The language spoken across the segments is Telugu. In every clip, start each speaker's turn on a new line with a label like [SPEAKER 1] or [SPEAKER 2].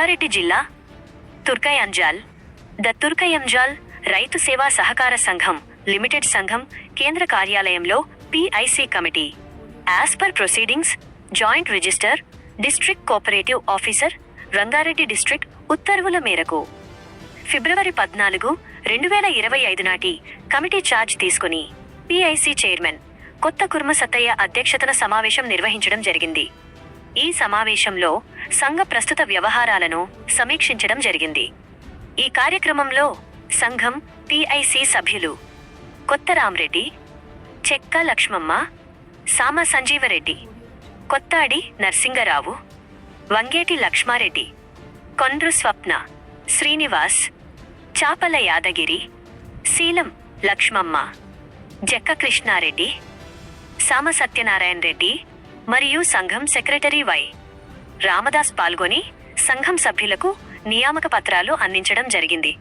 [SPEAKER 1] రంగారెడ్డి జిల్లా తుర్కయంజాల్ ద తుర్కయంజాల్ రైతు సేవా సహకార సంఘం లిమిటెడ్ సంఘం కేంద్ర కార్యాలయంలో PIC committee as per proceedings joint register district cooperative officer Rangareddy district ఉత్తర్వుల మేరకు ఫిబ్రవరి 14, 2025 నాటి కమిటీ ఛార్జ్ తీసుకుని PIC చైర్మన్ కొత్త కుర్మ సత్తయ్య అధ్యక్షతన సమావేశం నిర్వహించడం జరిగింది. ఈ సమావేశంలో సంఘ ప్రస్తుత వ్యవహారాలను సమీక్షించడం జరిగింది. ఈ కార్యక్రమంలో సంఘం PIC సభ్యులు కొత్త రామరెడ్డి, చెక్క లక్ష్మమ్మ, సామ సంజీవరెడ్డి, కొత్తాడి నర్సింగరావు, వంగేటి లక్ష్మారెడ్డి, కొండ్రు స్వప్న, శ్రీనివాస్, చాపల యాదగిరి, శీలం లక్ష్మమ్మ, జక్క కృష్ణారెడ్డి, సామ సత్యనారాయణ రెడ్డి మరియు సంఘం సెక్రటరీ వై. రామదాస్ పాల్గొని సంఘం సభ్యులకు నియామక పత్రాలు అందించడం జరిగింది.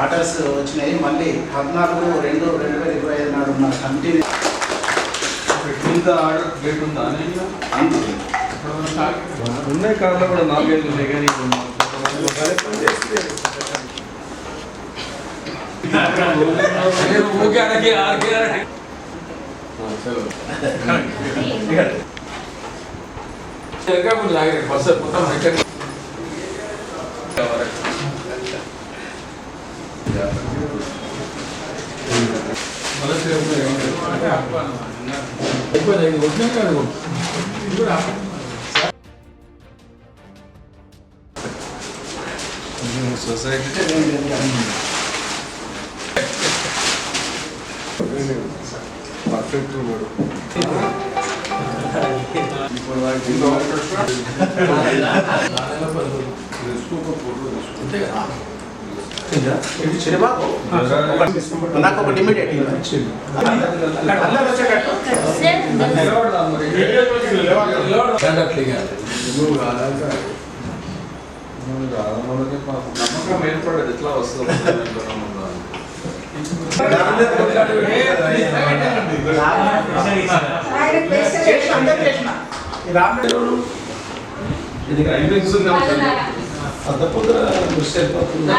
[SPEAKER 2] ఆర్డర్స్ వచ్చినాయి. మళ్ళీ 14/2/2025 నాడు ఉన్న కమిటీని
[SPEAKER 3] ఉన్నాయి కార్లో కూడా 4-5 ఉన్నాయి కానీ సొసైటీ పర్ఫెక్ట్ ఉన్నాడు.
[SPEAKER 2] నాకు ఒక ఇమిడియట్
[SPEAKER 3] నమ్మకం ఏర్పడదు. ఎట్లా వస్తుంది ఇది అద్దపోతే దృష్టి వెళ్ళిపోతుంది.